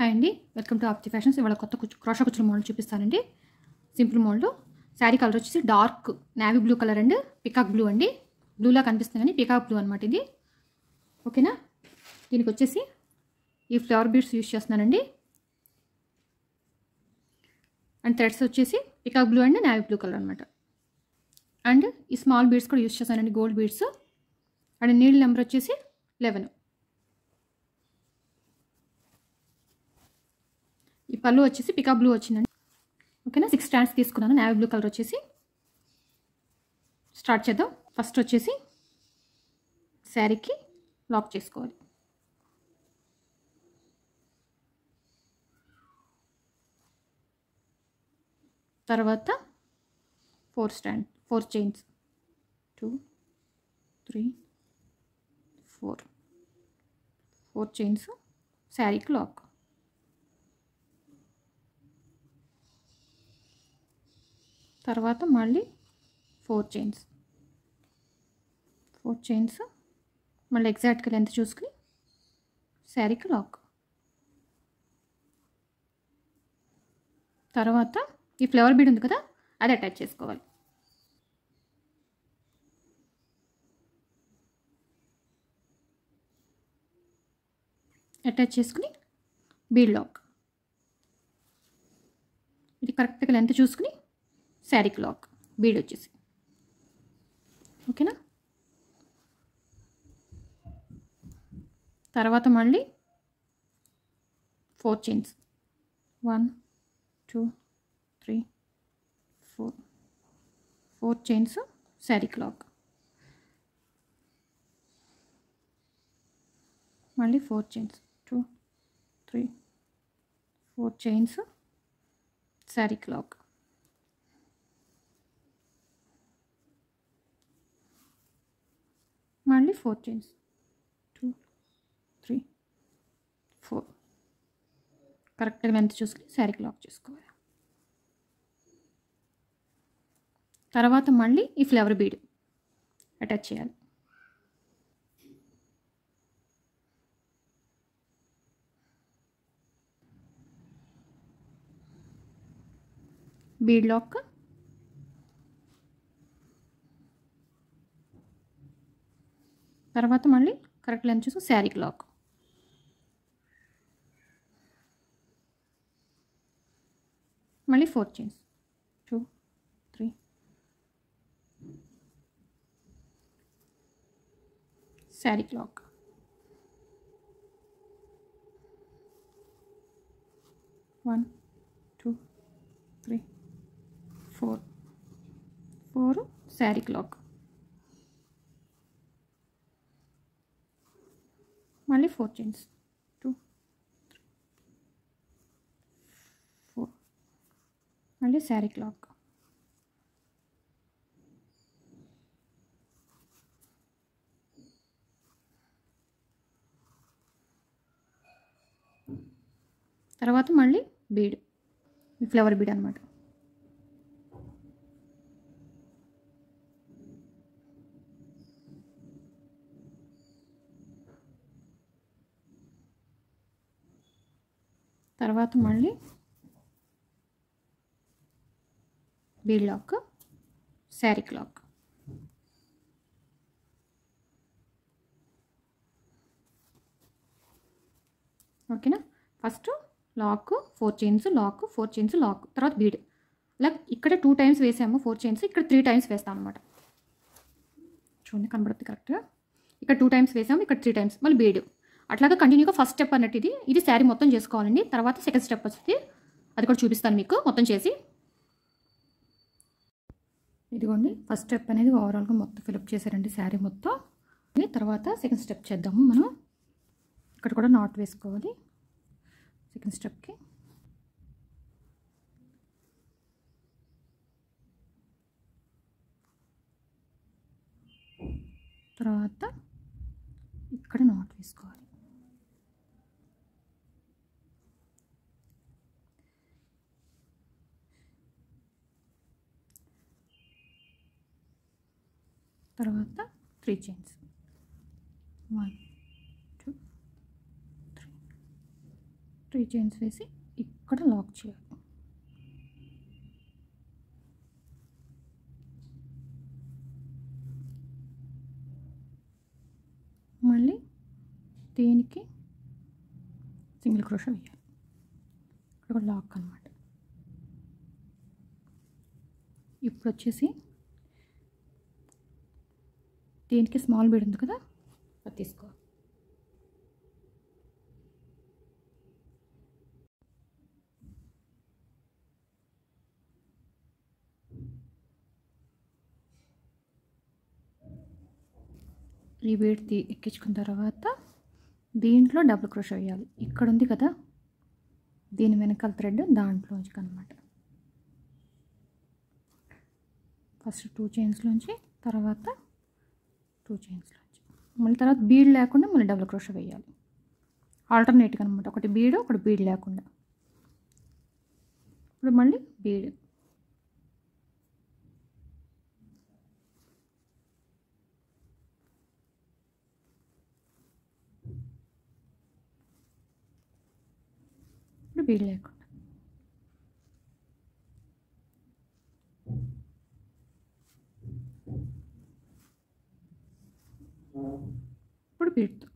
Hi అండి, welcome to ఆప్తి fashions. ఇవాళ కొత్త క్రోషా కుచ్చుల మోడల్ చూపిస్తానండి. Simple model. శారీ కలర్ వచ్చేసి dark navy blue colour and peacock blue అండి. బ్లూలా కనిపిస్తుంది కానీ పికాక్ బ్లూ అనమాట ఇది. ఓకేనా. దీనికి వచ్చేసి ఈ ఫ్లవర్ బీడ్స్ యూజ్ చేస్తున్నానండి. అండ్ థ్రెడ్స్ వచ్చేసి peacock blue and navy blue colour అనమాట. అండ్ ఈ స్మాల్ బీడ్స్ కూడా యూజ్ చేస్తానండి, గోల్డ్ బీడ్స్. అండ్ నీళ్ళ నెంబర్ వచ్చేసి 11. ఈ పళ్ళు వచ్చేసి పికాక్ బ్లూ వచ్చిందండి. ఓకేనా. 6 స్టాండ్స్ తీసుకున్నాను. నేవీ బ్లూ కలర్ వచ్చేసి స్టార్ట్ చేద్దాం. ఫస్ట్ వచ్చేసి శారీకి లాక్ చేసుకోవాలి. తర్వాత 4 చైన్స్ 2 3 4 చైన్స్ శారీకి లాక్. తర్వాత మళ్ళీ 4 చైన్స్ మళ్ళీ ఎగ్జాక్ట్గా లెంత్ చూసుకుని శారీకి లాక్. తర్వాత ఈ ఫ్లవర్ బీడ్ ఉంది కదా, అది అటాచ్ చేసుకోవాలి. అటాచ్ చేసుకుని బీడ్ లాక్. ఇది కరెక్ట్గా లెంత్ చూసుకుని శారీకి లాక్, బీడ్ వచ్చేసి. ఓకేనా. తర్వాత మళ్ళీ 4 చైన్స్ 1 2 3 4 చైన్స్ శారీకి లాక్. మళ్ళీ 4 చైన్స్ 2 3 4 చైన్స్ శారీకి లాక్. మళ్ళీ 4 చైన్స్ 2 3 4 కరెక్ట్గా లెంత్ చూసుకుని శారీకి లాక్ చేసుకోవాలి. తర్వాత మళ్ళీ ఈ ఫ్లవర్ బీడ్ అటాచ్ చేయాలి. Bead lock. తర్వాత మళ్ళీ కరెక్ట్ లెంత్ చూసి శారీకి లాక్. మళ్ళీ 4 చైన్స్ 2 3 శారీకి లాక్. వన్ 2 3 4 శారీకి లాక్. మళ్ళీ 4 చైన్స్ 2 3 4 మళ్ళీ శారీకి లాక్. తర్వాత మళ్ళీ బీడ్, ఫ్లవర్ బీడ్ అనమాట. తర్వాత మళ్ళీ బీడ్ లాక్, శారీకి లాక్. ఓకేనా. First lock 4 chains lock 4 chains lock, తర్వాత బీడ్. ఇలా ఇక్కడ 2 టైమ్స్ వేసాము 4 చైన్స్, ఇక్కడ 3 టైమ్స్ వేస్తాం అనమాట. చూడండి కనబడుతుంది కరెక్ట్గా. ఇక్కడ 2 టైమ్స్ వేసాము, ఇక్కడ 3 టైమ్స్, మళ్ళీ బీడ్. అట్లాగా కంటిన్యూగా ఫస్ట్ స్టెప్ అన్నట్టు ఇది శారీ మొత్తం చేసుకోవాలండి. తర్వాత సెకండ్ స్టెప్ వస్తుంది, అది కూడా చూపిస్తాను మీకు మొత్తం చేసి. ఇదిగోండి ఫస్ట్ స్టెప్ అనేది ఓవరాల్గా మొత్తం ఫిలప్ చేశారండి శారీ మొత్తం. తర్వాత సెకండ్ స్టెప్ చేద్దాము. మనం ఇక్కడ కూడా నాట్ వేసుకోవాలి సెకండ్ స్టెప్కి. తర్వాత ఇక్కడ నాట్ వేసుకోవాలి. తర్వాత 3 చైన్స్ 1 2 3 3 చైన్స్ వేసి ఇక్కడ లాక్ చేయాలి. మళ్ళీ దీనికి సింగిల్ క్రోషా వేయాలి. ఇక్కడ లాక్ అన్నమాట. ఇప్పుడు వచ్చేసి దీనికి స్మాల్ బీడ్ ఉంది కదా, అది తీసుకో. ఈ బీడ్ ఎక్కించుకున్న తర్వాత దీంట్లో డబుల్ క్రోషా వేయాలి. ఇక్కడ ఉంది కదా, దీని వెనకాల థ్రెడ్ దాంట్లోంచి అన్నమాట. ఫస్ట్ 2 చైన్స్లోంచి, తర్వాత 2 చైన్స్లోంచి, మళ్ళీ తర్వాత బీడ్ లేకుండా మళ్ళీ డబుల్ క్రోషా వేయాలి. ఆల్టర్నేట్గా అనమాట, ఒకటి బీడ్ లేకుండా. ఇప్పుడు మళ్ళీ బీడ్, ఇప్పుడు బీడ్ లేకుండా. ఇప్పుడు బీడ్తో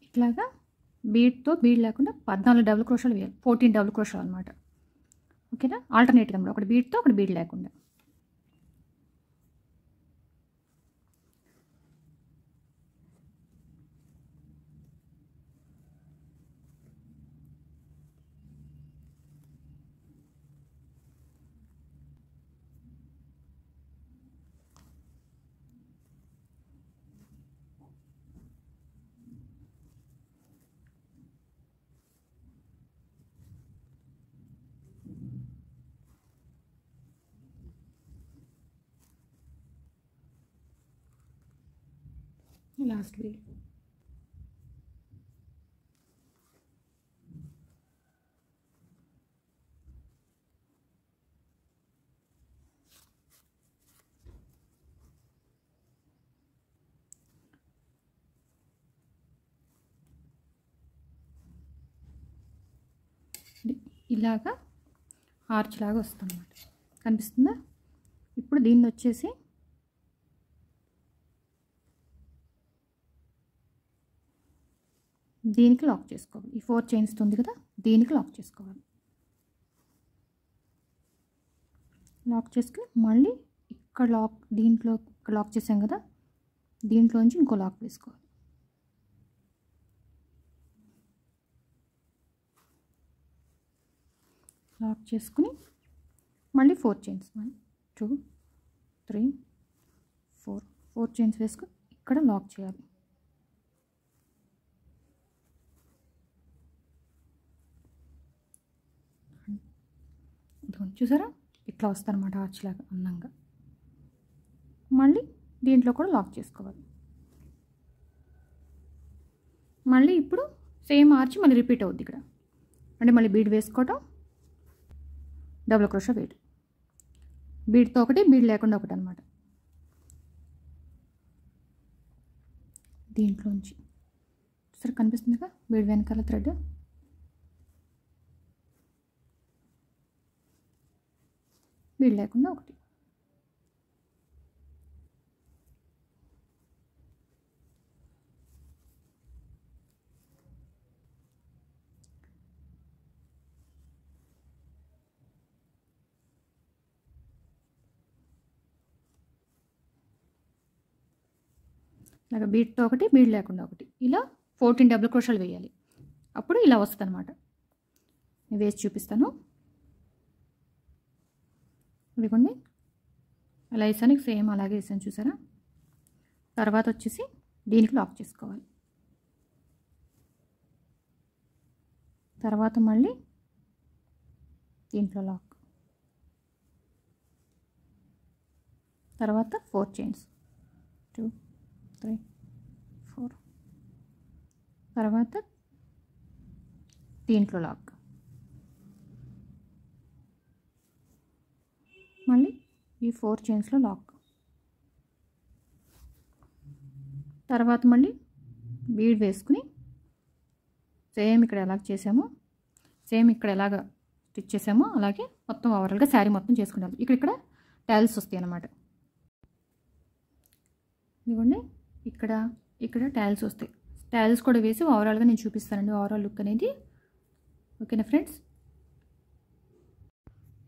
ఇట్లాగా బీడ్ లేకుండా 14 డబుల్ క్రోషాలు వేయాలి. 14 డబుల్ క్రోషాలు అనమాట. ఓకేనా, ఆల్టర్నేట్గా అనమాట, ఒకటి బీడ్తో ఒకటి బీడ్ లేకుండా. Last bead. ఇలాగా ఆర్చ్ లాగా వస్తుంది అన్నమాట. కనిపిస్తుందా? ఇప్పుడు దీన్ని వచ్చేసి దీనికి లాక్ చేసుకోవాలి. ఈ 4 చైన్స్ ఉంది కదా, దీనికి లాక్ చేసుకోవాలి. లాక్ చేసుకుని మళ్ళీ ఇక్కడ దీంట్లో ఇక్కడ లాక్ చేసాం కదా, దీంట్లోంచి ఇంకో లాక్ వేసుకోవాలి. లాక్ చేసుకుని మళ్ళీ 4 చైన్స్, 1 2 3 4 చైన్స్ వేసుకుని ఇక్కడ లాక్ చేయాలి. చూసారా, ఇట్లా వస్తారన్నమాట ఆర్చ్ లాగా అందంగా. మళ్ళీ దీంట్లో కూడా లాక్ చేసుకోవాలి. మళ్ళీ ఇప్పుడు సేమ్ ఆర్చ్ మళ్ళీ రిపీట్ అవుద్ది ఇక్కడ. అంటే మళ్ళీ బీడ్ వేసుకోవటం, డబుల్ క్రోషా వేయడం, బీడ్తో ఒకటి బీడ్ లేకుండా ఒకటి అనమాట. దీంట్లోంచి సరే కనిపిస్తుందిగా బీడ్ వెనకాల థ్రెడ్, బీడ్ లేకుండా ఒకటి. ఇలాగ బీడ్తో ఒకటి బీడ్ లేకుండా ఒకటి, ఇలా 14 డబుల్ క్రోషాలు వేయాలి. అప్పుడు ఇలా వస్తుంది అనమాట. నేను వేసి చూపిస్తాను. ఇదిగోండి అలా వేసాను, సేమ్ అలాగే వేసాను చూసారా. తర్వాత వచ్చేసి దీనికి లాక్ చేసుకోవాలి. తర్వాత మళ్ళీ దీంట్లో లాక్, తర్వాత 4 చైన్స్ 2 3 4, తర్వాత దీంట్లో లాక్, మళ్ళీ ఈ 4 చైన్స్లో లాక్, తర్వాత మళ్ళీ బీడ్ వేసుకుని సేమ్ ఇక్కడ ఎలాగ చేసామో సేమ్ ఇక్కడ ఎలాగ స్టిచ్ చేసామో అలాగే మొత్తం ఓవరాల్గా శారీ మొత్తం చేసుకుంటాం. ఇక్కడ టైల్స్ వస్తాయి అన్నమాట. ఇదిగోండి ఇక్కడ టైల్స్ వస్తాయి. టైల్స్ కూడా వేసి ఓవరాల్గా నేను చూపిస్తానండి ఓవరాల్ లుక్ అనేది. ఓకేనా ఫ్రెండ్స్.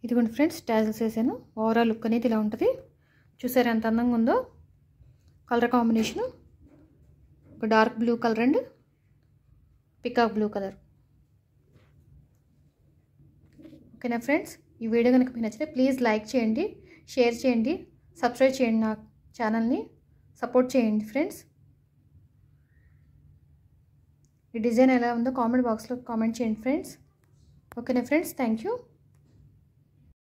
ఇదిగోండి ఫ్రెండ్స్ టైల్స్ వేసాను. ఓవరాల్ లుక్ అనేది ఇలా ఉంటుంది. చూసారు ఎంత అందంగా ఉందో. కలర్ కాంబినేషను ఒక dark blue colour and peacock blue colour. ఓకేనా ఫ్రెండ్స్. ఈ వీడియో కనుక మీకు నచ్చితే ప్లీజ్ లైక్ చేయండి, షేర్ చేయండి, సబ్స్క్రైబ్ చేయండి, నా ఛానల్ని సపోర్ట్ చేయండి ఫ్రెండ్స్. ఈ డిజైన్ ఎలా ఉందో కామెంట్ బాక్స్లో కామెంట్ చేయండి ఫ్రెండ్స్. ఓకేనా ఫ్రెండ్స్. Thank you.